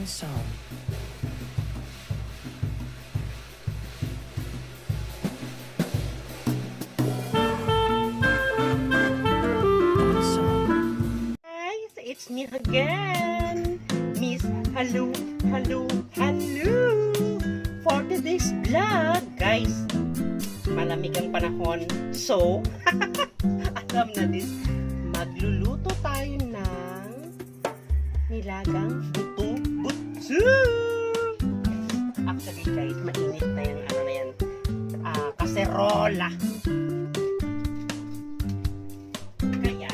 song. On song. Guys, it's me again, Miss Hello, Hello, Hello. For today's vlog, guys, malamig ang panahon. So, alam na din, magluluto tayo ng nilagang buto-buto. Actually, guys, mainit na yan, kaserola. Kaya,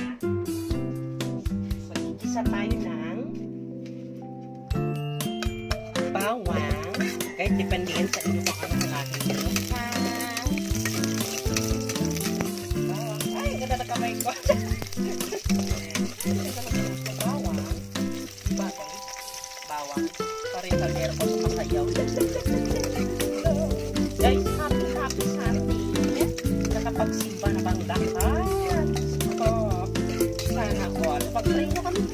mag-igisa tayo ng bawang. Kahit depende yan sa inyo kung ano natin. Bawang. Ay, ganda na kamay ko. Bawang. Bagay. Bawang. Parin sa lero ko sumasayaw. Guys, happy Sunday. Nakapagsimba na bang lahat? Oh, sana all. Pag-try nyo kami.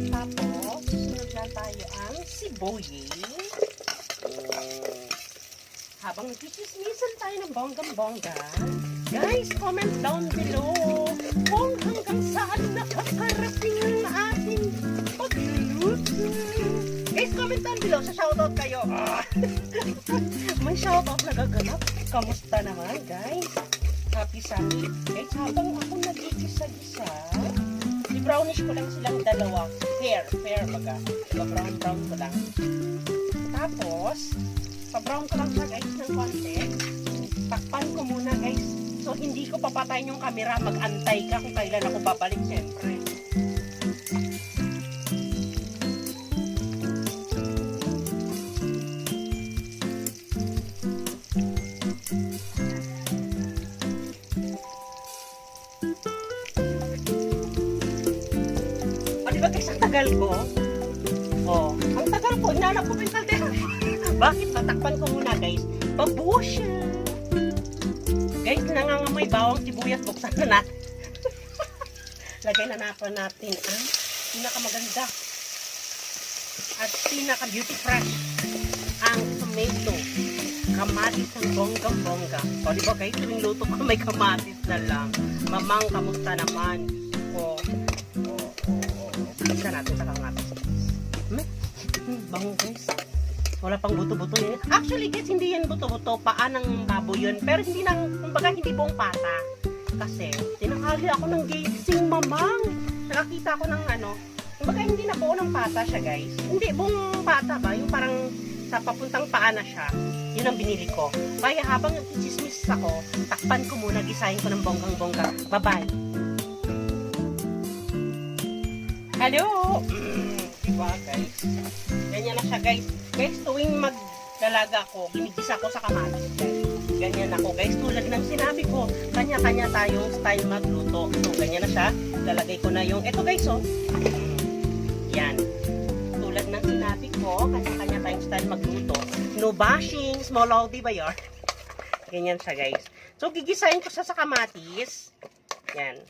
Tapos, sunod na tayo ang sibuyas. Habang nagkichismisan tayo ng bonggang-bongga, guys, comment down below kung hanggang saan nakakarating ang ating pagluluto. Guys, comment down below. Sa shoutout kayo. May shoutout na gaganap. Kamusta naman, guys? Happy Sunday. Guys, habang ako nagigisa-gisa, i-brownish ko lang silang dalawa. Fair baga. Brown ko lang. Tapos, pa-brown ko lang siya, guys, ng konti. Takpan ko muna, guys. So, hindi ko papatayin yung camera. Mag-antay ka kung kailan ako babalik, siyempre. Diba guys, ang tagal ko? Oh, ang tagal ko. Inanap ko pa yung kaldero. Bakit? Tatakpan ko muna, guys. Pabuo siya. Guys, nangangamoy bawang sibuyas. Buksan na natin. Lagay na natin ang pinakamaganda at pinaka-beauty fresh ang tomato. Kamatis ng bonggang-bongga. O, diba guys, tuwing luto ko may kamatis na lang. Mamang, kamusta naman? O, buksan natin sa kamatis. Bango guys. Wala pang buto-buto yun. Actually guys, hindi yan buto-buto. Paa ng baboy yun. Pero hindi kumbaga hindi buong pata. Kasi, tinanghali ako ng gising mamang. Nakakita ko ng kumbaga hindi na buo ng pata siya guys. Hindi buong pata ba? Yung parang sa papuntang paa na siya. Yun ang binili ko. Kaya habang nagchismis ako, takpan ko muna, gisahin ko ng bonggang-bongga. Bye-bye. Hello! Diba guys? Ganyan na siya guys. Guys, tuwing maglalaga ako, ginigisa ko sa kamatis guys. Ganyan ako guys. Tulad ng sinabi ko, kanya-kanya tayong style magluto. So, ganyan na siya. Lalagay ko na yung, eto guys oh. Yan. Tulad ng sinabi ko, kanya-kanya tayong style magluto. No bashing, small Audi ba yun? Ganyan siya guys. So, gigisahin ko siya sa kamatis. Yan.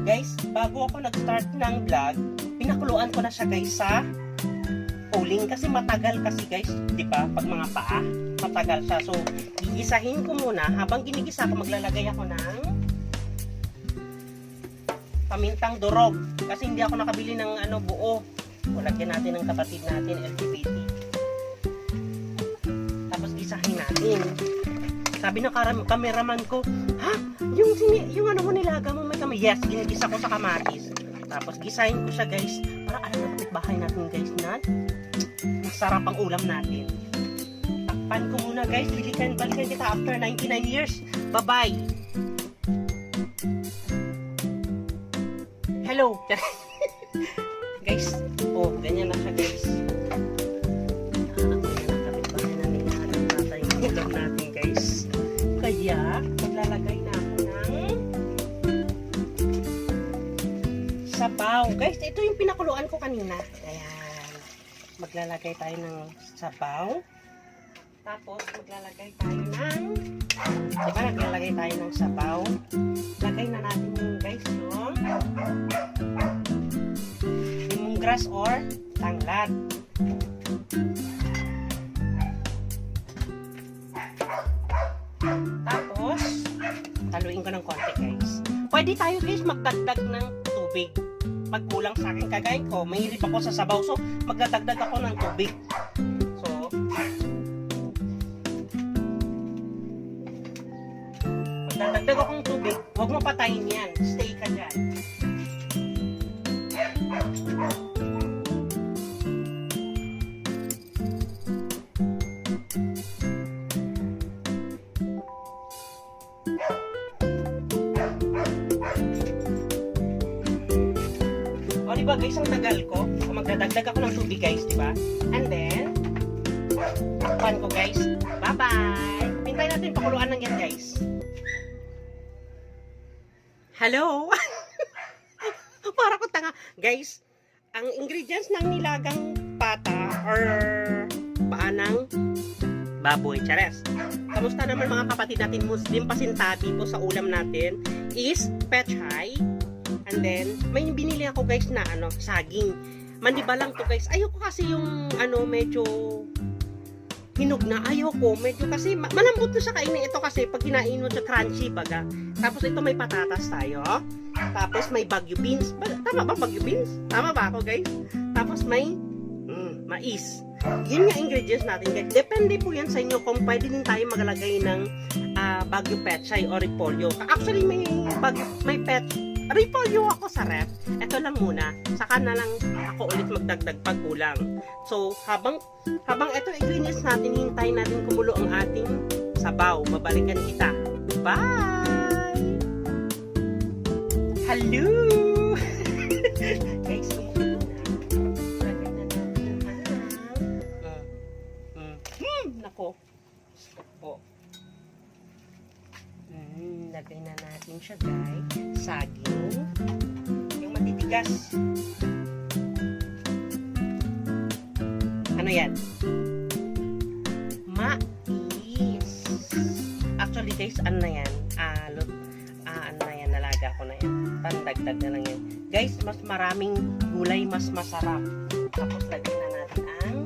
Guys, bago ako nag-start ng vlog, pinakuluan ko na siya guys sa uling kasi matagal kasi guys, di ba? Pag mga paa, matagal siya. So, gigisahin ko muna. Habang ginigisa ko, maglalagay ako ng pamintang durog. Kasi hindi ako nakabili ng buo. Lagyan natin ng kapatid natin, LGBT. Tapos gisahin natin. Sabi ng cameraman ko, ha? Yung mo nilaga mo may kamay. Yes, ginigisa ko sa kamatis. Tapos gisahin ko siya guys. Para alam na kapitbahay natin guys na masarap ang ulam natin. Takpan ko muna guys. Balikan kita after 99 years. Bye-bye. Hello. Guys, ganyan na siya guys. Yung ulam natin guys. Kaya, maglalagay na ako ng sabaw. Guys, ito yung pinakuluan ko kanina. Ayan. Maglalagay tayo ng sabaw. Tapos, maglalagay tayo ng diba, naglalagay tayo ng sabaw. Lagay na natin yung guys yung lemongrass or tanglad. Tapos, haluin ko ng konti guys. Pwede tayo guys magdagdag ng tubig. Magkulang sa akin kagaya ko, mahilig ako sa sabaw. So, magdadagdag ako ng tubig. So, magdadagdag akong tubig. Huwag mo patayin yan. Stay ka dyan. O, diba guys, ang tagal ko. So, magdadagdag ako ng tubig guys, diba? And then, pan ko guys. Bye-bye! Hintay natin pakuluan ng yan guys. Hello? Para ko tanga. Guys, ang ingredients ng nilagang pata or paa ng baboy. Chares. Kamusta naman mga kapatid natin Muslim pasintabi po sa ulam natin is pechay. And then, may binili ako guys na saging. Maniba lang to guys. Ayoko kasi yung medyo hinog na. Ayoko. Medyo kasi malambot na siya kainin. Ito kasi pag kinain mo siya crunchy baga. Tapos ito may patatas tayo. Tapos may Baguio beans. Tama ba Baguio beans? Tama ba ako guys? Tapos may mais. Yun nga ingredients natin guys. Depende po yan sa inyo kung pwede din tayo maglagay ng Baguio pechay o repolyo. Actually may repolyo ako sa ref. Ito lang muna. Saka na lang ako ulit magdagdag pag kulang. So, habang ito ingredients natin, hintayin natin kumulo ang ating sabaw. Babalikan kita. Bye! Hello! Guys, kumulo na. Lagay na natin nako. Stop po. Lagay na natin siya guys. Saging. Yung matitigas. Ano yan? Mais. Actually guys, ano na yan? Ano na yan? Nalaga ko na yan. Pandagdag na lang yan. Guys, mas maraming gulay, mas masarap. Tapos lagay na natin ang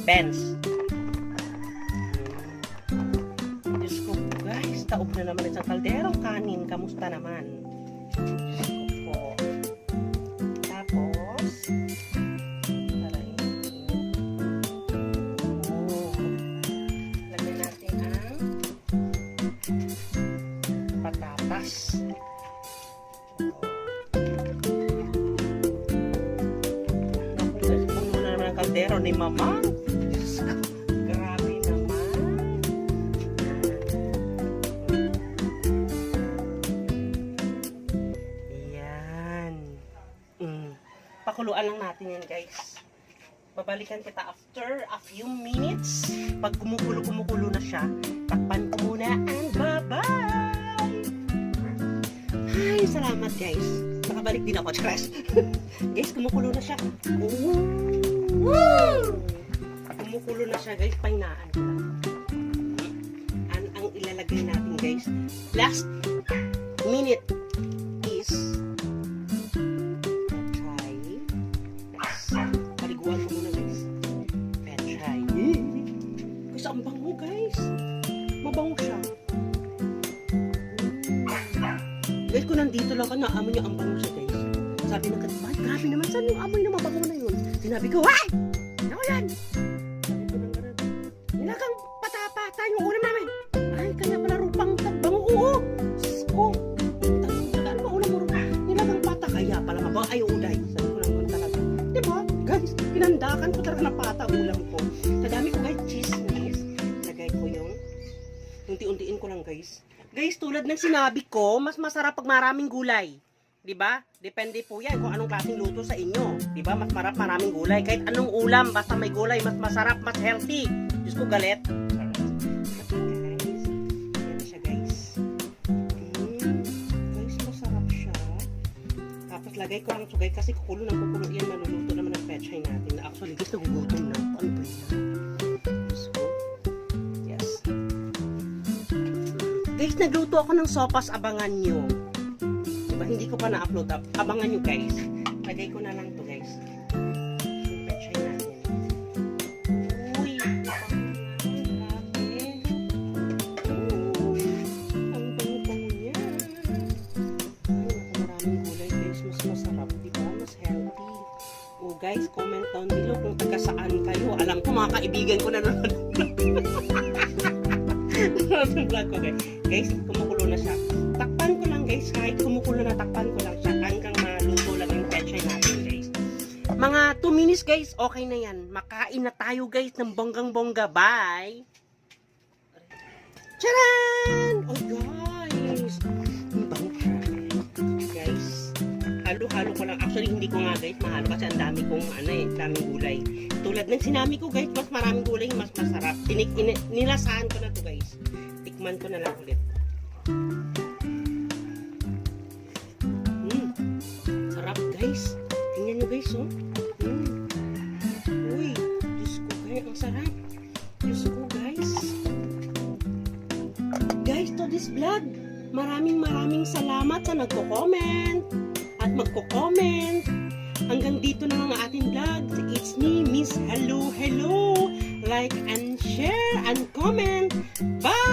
beans. Diyos ko guys, taob na naman isang kalderong kanin. Kamusta naman? Diyos ko po. Tapos, lagyan natin ang patatas. Naku guys, puno na naman ang kaldero ni Mama. Diyos ko, grabe naman. Pakuluan lang natin yan guys. Babalikan kita after a few minutes. Pag kumukulo na siya, takpan ko muna and bye-bye! Ay, salamat guys. Nakabalik din ako, Chris. Guys, kumukulo na siya. Woo! Kumukulo na siya guys, pahinaan ko lang. Ang ilalagay natin guys, last minute is ang bango guys. Mabango siya. Guys, kung nandito lang ka, naamoy niya ang bango siya guys. Sabi ng katibahan, grabe naman, saan yung amoy na mabango na yun? Sinabi ko, ay! Ano yan? Sabi ko ng gano'n, nilagang patapata yung ulam namin. Ay, kaya pala rupang bango. Oo! Sko! Ano ba ulam mo rupang? Nilagang pata, kaya pala mabango. Ay, uday. Sabi ko lang gano'n talaga. Diba? Guys, pinandakan ko talaga na pata ulam ko. Sa dami ko guys, cheese. Unti-untiin ko lang guys. Guys, tulad ng sinabi ko, mas masarap pag maraming gulay. 'Di ba? Depende po 'yan kung anong klaseng luto sa inyo. 'Di ba? Mas marap maraming gulay. Kahit anong ulam, basta may gulay, mas masarap, mas healthy. Diyos ko galit. Guys, yan siya guys. Guys, masarap siya. Tapos lagay ko lang sugay kasi kukulo ng kukulo yan. Maluluto naman ang pechay natin. Actually, guys, nagugutom na. Ano ba yan? Guys, nagluto ako ng sopas, abangan nyo. Diba, hindi ko pa na-upload up. Abangan nyo guys. Lagay ko na lang to guys. guys, comment down below kung taga saan kayo. Alam ko mga kaibigan ko na nanonood ng vlog ko guys. Guys, kumukulo na siya. Takpan ko lang guys, kahit kumukulo na, takpan ko lang siya hanggang maluto lang yung pechay natin guys. Mga 2 minutes guys, okay na yan. Makain na tayo guys ng bonggang-bongga. Bye! Charan! Oh guys! Ang bango. Guys, halo-halo ko lang. Actually, hindi ko nga guys mahalo kasi ang dami kong daming gulay. Tulad ng sinami ko guys, mas maraming gulay, mas masarap. Nilasahan ko na to guys. Tikman ko na lang ulit. Sarap guys. Tingnan nyo guys, oh. Uy, Diyos ko guys, ang sarap. Diyos ko guys. Guys, to this vlog, maraming salamat sa nagko-comment at magko-comment. Hanggang dito na ang ating vlog. It's me, Miss Hello. Like and share and comment. Bye!